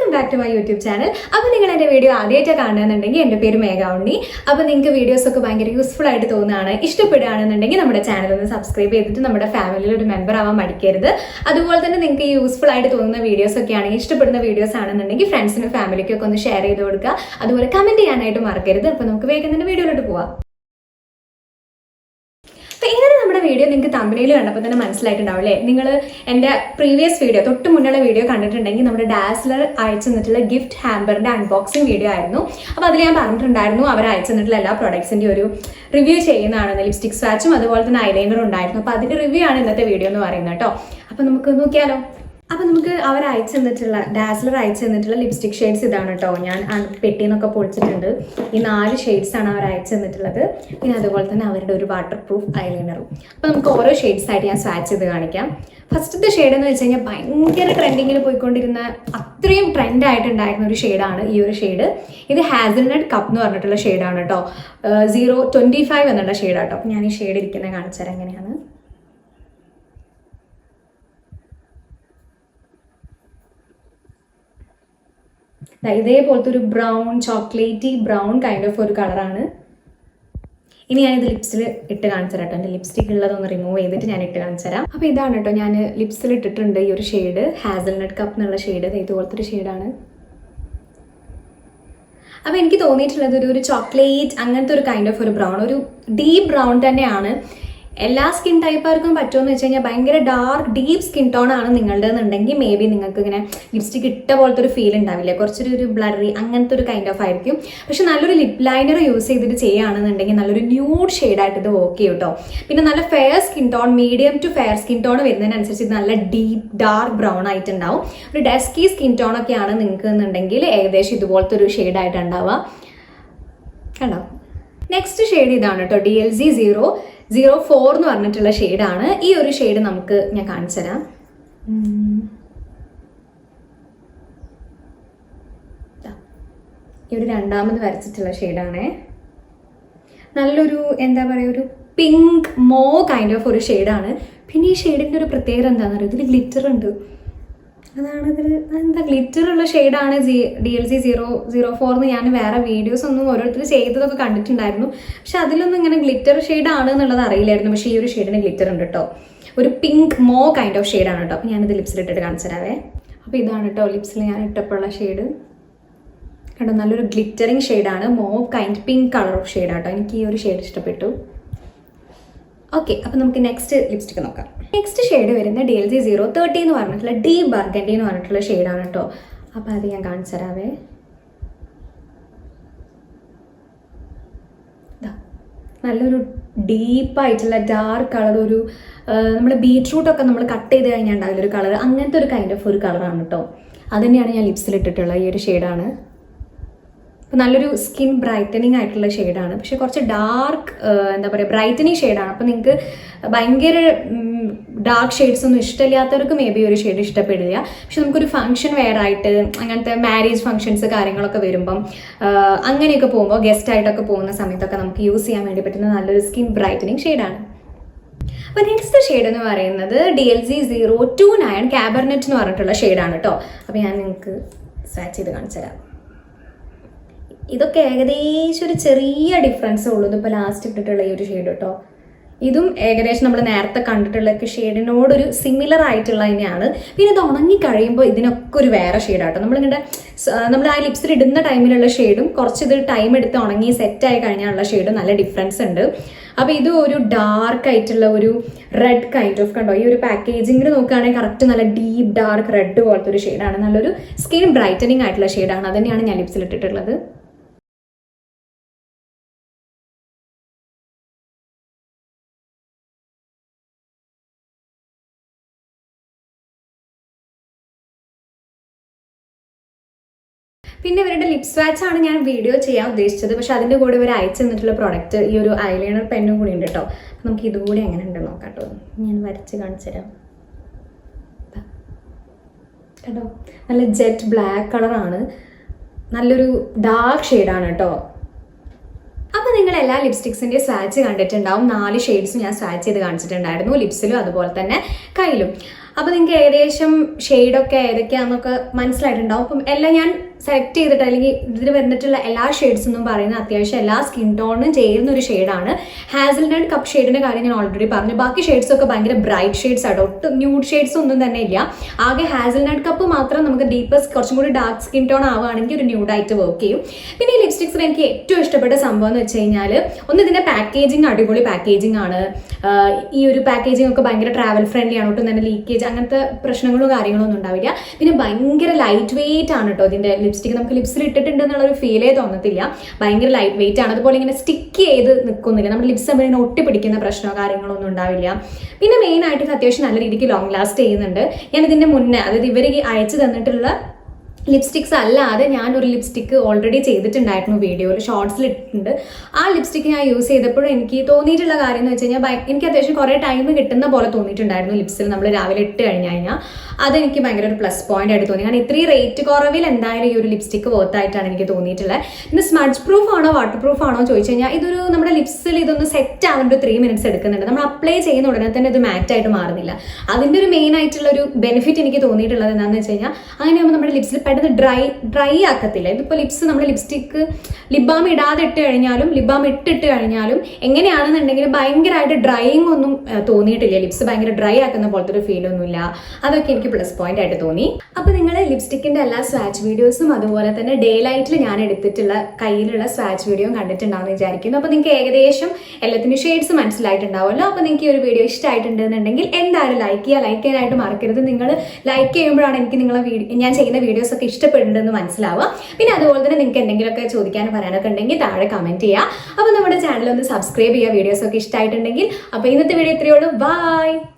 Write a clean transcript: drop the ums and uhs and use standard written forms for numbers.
Welcome back to my YouTube channel. അപ്പോൾ നിങ്ങൾ എൻ്റെ വീഡിയോ ആദ്യമായിട്ട് കാണുന്നുണ്ടെങ്കിൽ എൻ്റെ പേര് മേഘ ഉണ്ണി. അപ്പോൾ നിങ്ങൾക്ക് വീഡിയോസൊക്കെ ഭയങ്കര യൂസ്ഫുൾ ആയിട്ട് തോന്നുകയാണ്, ഇഷ്ടപ്പെടുകയാണെന്നുണ്ടെങ്കിൽ നമ്മുടെ ചാനൽ ഒന്ന് സബ്സ്ക്രൈബ് ചെയ്തിട്ട് നമ്മുടെ ഫാമിലിയിൽ ഒരു മെമ്പർ ആവാൻ മടിക്കരുത്. അതുപോലെ തന്നെ നിങ്ങൾക്ക് യൂസ്ഫുൾ ആയിട്ട് തോന്നുന്ന വീഡിയോസ് ഒക്കെ ആണെങ്കിൽ, ഇഷ്ടപ്പെടുന്ന വീഡിയോസ് ആണെന്നുണ്ടെങ്കിൽ ഫ്രണ്ട്സിനും ഫാമിലിക്കൊക്കെ ഒന്ന് ഷെയർ ചെയ്ത് കൊടുക്കുക. അതുപോലെ കമൻറ്റ് ചെയ്യാനായിട്ട് മറക്കരുത്. അപ്പോൾ നമുക്ക് വേഗം തന്നെ വീഡിയോയിലോട്ട് പോവാം. ഇങ്ങനെ നമ്മുടെ വീഡിയോ നിങ്ങൾക്ക് തമ്പനയിൽ കണ്ടപ്പോൾ തന്നെ മനസ്സിലായിട്ടുണ്ടാവും അല്ലേ? നിങ്ങൾ എൻ്റെ പ്രീവിയസ് വീഡിയോ, തൊട്ട് മുന്നുള്ള വീഡിയോ കണ്ടിട്ടുണ്ടെങ്കിൽ നമ്മുടെ ഡാസ്ലർ അയച്ചു തന്നിട്ടുള്ള ഗിഫ്റ്റ് ഹാമ്പറിൻ്റെ അൺബോക്സിങ് വീഡിയോ ആയിരുന്നു. അപ്പോൾ അതിൽ ഞാൻ പറഞ്ഞിട്ടുണ്ടായിരുന്നു അവർ അയച്ചു തന്നിട്ടുള്ള എല്ലാ പ്രൊഡക്ട്സിൻ്റെ ഒരു റിവ്യൂ ചെയ്യുന്നതാണെന്ന്. ലിപ്സ്റ്റിക് സ്വാച്ചും അതുപോലെ തന്നെ ഐലൈനറും ഉണ്ടായിരുന്നു. അപ്പോൾ അതിൻ്റെ റിവ്യൂ ആണ് ഇന്നത്തെ വീഡിയോ എന്ന് പറയുന്നത് കേട്ടോ. അപ്പോൾ നമുക്ക് നോക്കിയാലോ. അപ്പോൾ നമുക്ക് അവർ അയച്ചു തന്നിട്ടുള്ള, ഡാസ്ലർ അയച്ചു തന്നിട്ടുള്ള ലിപ്സ്റ്റിക് ഷെയ്ഡ്സ് ഇതാണ് കേട്ടോ. ഞാൻ പെട്ടിന്നൊക്കെ പൊളിച്ചിട്ടുണ്ട്. ഈ 4 ഷെയ്ഡ്സാണ് അവർ അയച്ചു തന്നിട്ടുള്ളത്. പിന്നെ അതുപോലെ തന്നെ അവരുടെ ഒരു വാട്ടർ പ്രൂഫ് ഐലൈനറും. അപ്പോൾ നമുക്ക് ഓരോ ഷെയ്ഡ്സ് ആയിട്ട് ഞാൻ സ്വാച്ച് ചെയ്ത് കാണിക്കാം. ഫസ്റ്റത്തെ ഷെയ്ഡ് എന്ന് വെച്ച് കഴിഞ്ഞാൽ ഭയങ്കര ട്രെൻഡിങ്ങിൽ പോയിക്കൊണ്ടിരുന്ന, അത്രയും ട്രെൻഡ് ആയിട്ടുണ്ടായിരുന്ന ഒരു ഷെയ്ഡാണ് ഈ ഒരു ഷെയ്ഡ്. ഇത് ഹാസൽനട്ട് കപ്പ് എന്ന് പറഞ്ഞിട്ടുള്ള ഷെയ്ഡാണ് കേട്ടോ. 025 എന്നുള്ള ഷെയ്ഡാട്ടോ. അപ്പോൾ ഞാൻ ഈ ഷെയ്ഡ് ഇരിക്കുന്നത് കാണിച്ചു തരാം എങ്ങനെയാണ്. ഇതേപോലത്തെ ഒരു brown, chocolatey brown kind of ഒരു കളറാണ്. ഇനി ഞാനിത് ലിപ്സിൽ ഇട്ട് കാണിച്ചു തരാം കേട്ടോ. എൻ്റെ ലിപ്സ്റ്റിക് ഉള്ളതൊന്ന് റിമൂവ് ചെയ്തിട്ട് ഞാൻ ഇട്ട് കാണിച്ചു തരാം. അപ്പോൾ ഇതാണ് കേട്ടോ, ഞാൻ ലിപ്സിൽ ഇട്ടിട്ടുണ്ട് ഈ ഒരു ഷെയ്ഡ്, ഹാസൽനട്ട് കപ്പ് എന്നുള്ള ഷെയ്ഡ്. ഇതുപോലത്തെ ഒരു ഷെയ്ഡാണ്. അപ്പോൾ എനിക്ക് തോന്നിയിട്ടുള്ളത് ഒരു ചോക്ലേറ്റ് അങ്ങനത്തെ ഒരു കൈൻഡ് ഓഫ് ഒരു ബ്രൗൺ, ഒരു ഡീപ്പ് ബ്രൗൺ തന്നെയാണ്. എല്ലാ സ്കിൻ ടൈപ്പുകാർക്കും പറ്റുമെന്ന് വെച്ച് കഴിഞ്ഞാൽ ഭയങ്കര ഡാർക്ക് ഡീപ്പ് സ്കിൻ ടോൺ ആണ് നിങ്ങളുടെ എന്നുണ്ടെങ്കിൽ മേ ബി നിങ്ങൾക്ക് ഇങ്ങനെ ലിപ്സ്റ്റിക് ഇട്ട പോലത്തെ ഒരു ഫീൽ ഉണ്ടാവില്ല. കുറച്ചൊരു ബ്ലറി അങ്ങനത്തെ ഒരു കൈൻഡ് ഓഫ് ആയിരിക്കും. പക്ഷെ നല്ലൊരു ലിപ് ലൈനർ യൂസ് ചെയ്തിട്ട് ചെയ്യുകയാണെന്നുണ്ടെങ്കിൽ നല്ലൊരു ന്യൂഡ് ഷെയ്ഡായിട്ട് ഇത് വർക്ക് ചെയ്യും കേട്ടോ. പിന്നെ നല്ല fair skin tone, medium to fair skin tone വരുന്നതിനനുസരിച്ച് ഇത് നല്ല ഡീപ്പ് ഡാർക്ക് ബ്രൗൺ ആയിട്ടുണ്ടാവും. ഒരു ഡസ്കി സ്കിൻ ടോൺ ഒക്കെയാണ് നിങ്ങൾക്ക് എന്നുണ്ടെങ്കിൽ ഏകദേശം ഇതുപോലത്തെ ഒരു ഷെയ്ഡായിട്ട് ഉണ്ടാവുക. കണ്ടോ? നെക്സ്റ്റ് ഷെയ്ഡ് ഇതാണ് കേട്ടോ, DLZ 004 എന്ന് പറഞ്ഞിട്ടുള്ള ഷെയ്ഡാണ്. ഈ ഒരു ഷെയ്ഡ് നമുക്ക് ഞാൻ കാണിച്ചു തരാം. ഈ ഒരു രണ്ടാമത് വരച്ചിട്ടുള്ള ഷെയ്ഡാണേ. നല്ലൊരു എന്താ പറയുക, ഒരു പിങ്ക് മോ കൈൻഡ് ഓഫ് ഒരു ഷെയ്ഡാണ്. പിന്നെ ഈ ഷെയ്ഡിൻ്റെ ഒരു പ്രത്യേകത എന്താണെന്ന് പറയുക, ഇതിൽ ഗ്ലിറ്റർ ഉണ്ട്. അതാണ് ഇതിൽ എന്താ ഗ്ലിറ്റർ ഉള്ള ഷെയ്ഡാണ് DLZ 004 എന്ന്. ഞാൻ വേറെ വീഡിയോസ് ഒന്നും ഓരോരുത്തർ ചെയ്തതൊക്കെ കണ്ടിട്ടുണ്ടായിരുന്നു. പക്ഷെ അതിലൊന്നും ഇങ്ങനെ ഗ്ലിറ്റർ ഷെയ്ഡാണ് എന്നുള്ളത് അറിയില്ലായിരുന്നു. പക്ഷേ ഈ ഒരു ഷെയ്ഡിന് ഗ്ലിറ്റർ ഉണ്ട് കേട്ടോ. ഒരു പിങ്ക് മോ കൈൻഡ് ഓഫ് ഷെയ്ഡാണ് കേട്ടോ. അപ്പോൾ ഞാനിത് ലിപ്സിലിട്ടിട്ട് കാണിച്ചു തരാവേ. അപ്പോൾ ഇതാണ് കേട്ടോ ലിപ്സിൽ ഞാൻ ഇട്ടപ്പോഴുള്ള ഷെയ്ഡ്. കേട്ടോ, നല്ലൊരു ഗ്ലിറ്ററിങ് ഷെയ്ഡാണ്. Mauve kind pink colour of ഷെയ്ഡാട്ടോ. എനിക്ക് ഈ ഒരു ഷെയ്ഡ് ഇഷ്ടപ്പെട്ടു. ഓക്കെ, അപ്പോൾ നമുക്ക് നെക്സ്റ്റ് ലിപ്സ്റ്റിക്ക് നോക്കാം. നെക്സ്റ്റ് ഷെയ്ഡ് വരുന്നത് DLZ 030 എന്ന് പറഞ്ഞിട്ടുള്ള ഡീപ് ബർഗൻഡി എന്ന് പറഞ്ഞിട്ടുള്ള ഷെയ്ഡാണ് കേട്ടോ. അപ്പോൾ അത് ഞാൻ കാണിച്ചു തരാവേ. നല്ലൊരു ഡീപ്പായിട്ടുള്ള ഡാർക്ക് കളർ, ഒരു നമ്മൾ ബീട്രൂട്ടൊക്കെ നമ്മൾ കട്ട് ചെയ്ത് കഴിഞ്ഞാൽ ഉണ്ടാവില്ല ഒരു കളർ, അങ്ങനത്തെ ഒരു കൈൻഡ് ഓഫ് ഒരു കളറാണ് കേട്ടോ. അത് തന്നെയാണ് ഞാൻ ലിപ്സിൽ ഇട്ടിട്ടുള്ളത്. ഈ ഒരു ഷെയ്ഡാണ്. നല്ലൊരു സ്കിൻ ബ്രൈറ്റനിങ് ആയിട്ടുള്ള ഷെയ്ഡാണ്. പക്ഷെ കുറച്ച് ഡാർക്ക് എന്താ പറയുക, ബ്രൈറ്റനിങ് ഷെയ്ഡാണ്. അപ്പോൾ നിങ്ങൾക്ക് ഭയങ്കര ഡാർക്ക് ഷെയ്ഡ്സ് ഒന്നും ഇഷ്ടമില്ലാത്തവർക്ക് മേ ബി ഒരു ഷെയ്ഡ് ഇഷ്ടപ്പെടില്ല. പക്ഷെ നമുക്കൊരു ഫംഗ്ഷൻ വെയർ ആയിട്ട്, അങ്ങനത്തെ മാരേജ് ഫംഗ്ഷൻസ് കാര്യങ്ങളൊക്കെ വരുമ്പം അങ്ങനെയൊക്കെ പോകുമ്പോൾ, ഗസ്റ്റ് ആയിട്ടൊക്കെ പോകുന്ന സമയത്തൊക്കെ നമുക്ക് യൂസ് ചെയ്യാൻ വേണ്ടി പറ്റുന്ന നല്ലൊരു സ്കിൻ ബ്രൈറ്റനിങ് ഷെയ്ഡാണ്. അപ്പോൾ നെക്സ്റ്റ് ഷെയ്ഡ് എന്ന് പറയുന്നത് DLZ 029 കാബർനെറ്റ് എന്ന് പറഞ്ഞിട്ടുള്ള ഷെയ്ഡാണ് കേട്ടോ. അപ്പോൾ ഞാൻ നിങ്ങൾക്ക് സ്വാച്ച് ചെയ്ത് കാണിച്ചു തരാം. ഇതൊക്കെ ഏകദേശം ഒരു ചെറിയ ഡിഫറൻസേ ഉള്ളൂ. ഇതിപ്പോൾ ലാസ്റ്റ് ഇട്ടിട്ടുള്ള ഈ ഒരു ഷെയ്ഡ് കേട്ടോ. ഇതും ഏകദേശം നമ്മൾ നേരത്തെ കണ്ടിട്ടുള്ള ഷെയ്ഡിനോടൊരു സിമിലർ ആയിട്ടുള്ള തന്നെയാണ്. പിന്നെ ഇത് ഉണങ്ങി കഴിയുമ്പോൾ ഇതിനൊക്കെ ഒരു വേറെ ഷെയ്ഡാട്ടോ. നമ്മൾ ആ ലിപ്സിൽ ഇടുന്ന ടൈമിലുള്ള ഷെയ്ഡും കുറച്ച് ഇത് ടൈം എടുത്ത് ഉണങ്ങി സെറ്റായി കഴിഞ്ഞാലുള്ള ഷെയ്ഡും നല്ല ഡിഫറൻസ് ഉണ്ട്. അപ്പോൾ ഇത് ഒരു ഡാർക്ക് ആയിട്ടുള്ള ഒരു റെഡ് കൈൻഡ് ഓഫ്, കണ്ടോ, ഈ ഒരു പാക്കേജിങ്ങിൽ നോക്കുകയാണെങ്കിൽ കറക്റ്റ് നല്ല ഡീപ്പ് ഡാർക്ക് റെഡ് പോലത്തെ ഒരു ഷെയ്ഡാണ്. നല്ലൊരു സ്കിൻ ബ്രൈറ്റനിങ് ആയിട്ടുള്ള ഷെയ്ഡാണ്. അത് തന്നെയാണ് ഞാൻ ലിപ്സിൽ ഇട്ടിട്ടുള്ളത്. പിന്നെ ഇവരുടെ ലിപ് സ്വാച്ചാണ് ഞാൻ വീഡിയോ ചെയ്യാൻ ഉദ്ദേശിച്ചത്. പക്ഷെ അതിൻ്റെ കൂടെ ഇവർ അയച്ചു തന്നിട്ടുള്ള പ്രോഡക്റ്റ് ഈ ഒരു ഐലൈനർ പെന്നും കൂടി ഉണ്ട് കേട്ടോ. അപ്പം നമുക്ക് ഇതുകൂടി എങ്ങനെ ഉണ്ടെന്ന് നോക്കാം കേട്ടോ. ഞാൻ വരച്ച് കാണിച്ചു തരാം. കേട്ടോ, നല്ല ജെറ്റ് ബ്ലാക്ക് കളറാണ്. നല്ലൊരു ഡാർക്ക് ഷെയ്ഡാണ് കേട്ടോ. അപ്പോൾ നിങ്ങൾ എല്ലാ ലിപ്സ്റ്റിക്സിൻ്റെ സ്വാച്ച് കണ്ടിട്ടുണ്ടാവും. 4 ഷെയ്ഡ്സും ഞാൻ സ്വാച്ച് ചെയ്ത് കാണിച്ചിട്ടുണ്ടായിരുന്നു, ലിപ്സിലും അതുപോലെ തന്നെ കയ്യിലും. അപ്പോൾ നിങ്ങൾക്ക് ഏകദേശം ഷെയ്ഡൊക്കെ ഏതൊക്കെയാണെന്നൊക്കെ മനസ്സിലായിട്ടുണ്ടാവും. അപ്പം എല്ലാം ഞാൻ സെലക്ട് ചെയ്തിട്ട് അല്ലെങ്കിൽ ഇതിൽ വന്നിട്ടുള്ള എല്ലാ ഷെയ്ഡ്സ് എന്നും പറയുന്നത് അത്യാവശ്യം എല്ലാ സ്കിൻ ടോണിനും ചേരുന്ന ഒരു ഷെയ്ഡാണ്. ഹാസൽനട്ട് കപ്പ് ഷെയ്ഡിന്റെ കാര്യം ഞാൻ ഓൾറെഡി പറഞ്ഞു. ബാക്കി ഷെയ്ഡ്സ് ഒക്കെ ഭയങ്കര ബ്രൈറ്റ് ഷെയ്ഡ്സ് ആണ്, ഒട്ടും ന്യൂഡ് ഷെയ്ഡ്സ് ഒന്നും തന്നെ ഇല്ല. ആകെ ഹാസൽനട്ട് കപ്പ് മാത്രം നമുക്ക് ഡീപ്പസ്റ്റ് കുറച്ചും കൂടി ഡാർക്ക് സ്കിൻ ടോൺ ആവുകയാണെങ്കിൽ ഒരു ന്യൂഡായിട്ട് വർക്ക് ചെയ്യും. പിന്നെ ഈ ലിപ്സ്റ്റിക്സിൽ എനിക്ക് ഏറ്റവും ഇഷ്ടപ്പെട്ട സംഭവം എന്ന് വെച്ച് കഴിഞ്ഞാൽ ഒന്ന് ഇതിന്റെ പാക്കേജിങ് അടിപൊളി പാക്കേജിങ് ആണ്. ഈ ഒരു പാക്കേജിങ് ഒക്കെ ഭയങ്കര ട്രാവൽ ഫ്രണ്ട്ലി ആണ്, ഒട്ടും തന്നെ ലീക്കേജ് അങ്ങനത്തെ പ്രശ്നങ്ങളോ കാര്യങ്ങളോ ഒന്നും ഉണ്ടാവില്ല. പിന്നെ ഭയങ്കര ലൈറ്റ് വെയിറ്റ് ആണ് കേട്ടോ ഇതിന്റെ ലിപ്സ്റ്റിക്. നമുക്ക് ലിപ്സിൽ ഇട്ടിട്ടുണ്ട് എന്നുള്ള ഒരു ഫീലേ തോന്നത്തില്ല. ഭയങ്കര ലൈറ്റ് വെയിറ്റ് ആണ്. അതുപോലെ ഇങ്ങനെ സ്റ്റിക്ക് ചെയ്ത് നിൽക്കുന്നില്ല, നമ്മുടെ ലിപ്സ് തമ്മിൽ ഇങ്ങനെ ഒട്ടിപ്പിടിക്കുന്ന പ്രശ്നമോ കാര്യങ്ങളോ ഒന്നും ഉണ്ടാവില്ല. പിന്നെ മെയിൻ ആയിട്ട് അത്യാവശ്യം നല്ല രീതിക്ക് ലോങ് ലാസ്റ്റ് ചെയ്യുന്നുണ്ട്. ഞാൻ ഇതിന്റെ മുന്നേ, അതായത് ഇവർ അയച്ചു തന്നിട്ടുള്ള ലിപ്സ്റ്റിക്സ് അല്ലാതെ ഞാനൊരു ലിപ്സ്റ്റിക്ക് ഓൾറെഡി ചെയ്തിട്ടുണ്ടായിരുന്നു, വീഡിയോയിൽ ഷോർട്സിൽ ഇട്ടിട്ടുണ്ട്. ആ ലിപ്സ്റ്റിക്ക് ഞാൻ യൂസ് ചെയ്തപ്പോഴും എനിക്ക് തോന്നിയിട്ടുള്ള കാര്യം എന്ന് വെച്ച് കഴിഞ്ഞാൽ എനിക്ക് അത്യാവശ്യം കുറേ ടൈം കിട്ടുന്ന പോലെ തോന്നിയിട്ടുണ്ടായിരുന്നു ലിപ്സിൽ. നമ്മൾ രാവിലെ ഇട്ട് കഴിഞ്ഞാൽ അതെനിക്ക് ഭയങ്കര ഒരു പ്ലസ് പോയിന്റ് ആയിട്ട് തോന്നി. കാരണം ഇത്രയും റേറ്റ് കുറവിൽ എന്തായാലും ഈ ഒരു ലിപ്സ്റ്റിക്ക് വർത്തായിട്ടാണ് എനിക്ക് തോന്നിയിട്ടുള്ളത്. ഇത് സ്മഡ്ജ് പ്രൂഫ് ആണോ വാട്ടർ പ്രൂഫ് ആണോ ചോദിച്ചു കഴിഞ്ഞാൽ ഇതൊരു നമ്മുടെ ലിപ്സിൽ ഇതൊന്ന് സെറ്റ് ആവേണ്ട 3 minutes എടുക്കുന്നുണ്ട്. നമ്മൾ അപ്ലൈ ചെയ്യുന്ന ഉടനെ തന്നെ ഇത് മാറ്റായിട്ട് മാറുന്നില്ല. അതിൻ്റെ ഒരു മെയിൻ ആയിട്ടുള്ള ഒരു ബെനിഫിറ്റ് എനിക്ക് തോന്നിയിട്ടുള്ളത് എന്താണെന്ന് വെച്ച് കഴിഞ്ഞാൽ അങ്ങനെയാകുമ്പോൾ നമ്മുടെ ലിപ്സിൽ പെട്ടെന്ന് ഡ്രൈ ആക്കത്തില്ല. ഇതിപ്പോൾ ലിപ്സ് നമ്മൾ ലിപ്സ്റ്റിക്ക് ലിപ് ബാം ഇടാതെ ഇട്ട് കഴിഞ്ഞാലും ലിപ് ബാം ഇട്ടിട്ട് കഴിഞ്ഞാലും എങ്ങനെയാണെന്നുണ്ടെങ്കിൽ ഭയങ്കരമായിട്ട് ഡ്രൈയിങ് ഒന്നും തോന്നിയിട്ടില്ല. ലിപ്സ് ഭയങ്കര ഡ്രൈ ആക്കുന്ന പോലത്തെ ഒരു ഫീൽ ഒന്നുമില്ല. അതൊക്കെ എനിക്ക് പ്ലസ് പോയിന്റ് ആയിട്ട് തോന്നി. അപ്പോൾ നിങ്ങൾ ലിപ്സ്റ്റിക്കിന്റെ എല്ലാ സ്വാച്ച് വീഡിയോസും അതുപോലെ തന്നെ ഡേ ലൈറ്റിൽ ഞാൻ എടുത്തിട്ടുള്ള കയ്യിലുള്ള സ്വാച്ച് വീഡിയോ കണ്ടിട്ടുണ്ടാവുമെന്ന് വിചാരിക്കുന്നു. അപ്പോൾ നിങ്ങൾക്ക് ഏകദേശം എല്ലാത്തിനും ഷെയ്ഡ്സ് മനസ്സിലായിട്ടുണ്ടാവുമല്ലോ. അപ്പോൾ നിങ്ങൾക്ക് ഈ ഒരു വീഡിയോ ഇഷ്ടമായിട്ടുണ്ടെന്നുണ്ടെങ്കിൽ എന്തായാലും ലൈക്ക് ചെയ്യാനായിട്ട് മറക്കരുത്. നിങ്ങൾ ലൈക്ക് ചെയ്യുമ്പോഴാണ് എനിക്ക് നിങ്ങളെ ഞാൻ ചെയ്യുന്ന വീഡിയോസ് ഒക്കെ ഇഷ്ടപ്പെടുന്നുണ്ടെന്ന് മനസ്സിലാവുക. പിന്നെ അതുപോലെ തന്നെ നിങ്ങൾക്ക് എന്തെങ്കിലുമൊക്കെ ചോദിക്കാനും പറയാനൊക്കെ ഉണ്ടെങ്കിൽ താഴെ കമന്റ് ചെയ്യുക. അപ്പോൾ നമ്മുടെ ചാനൽ ഒന്ന് സബ്സ്ക്രൈബ് ചെയ്യുക വീഡിയോസ് ഒക്കെ ഇഷ്ടമായിട്ടുണ്ടെങ്കിൽ. അപ്പോൾ ഇന്നത്തെ വീഡിയോ ഇത്രയേ ഉള്ളൂ. ബൈ.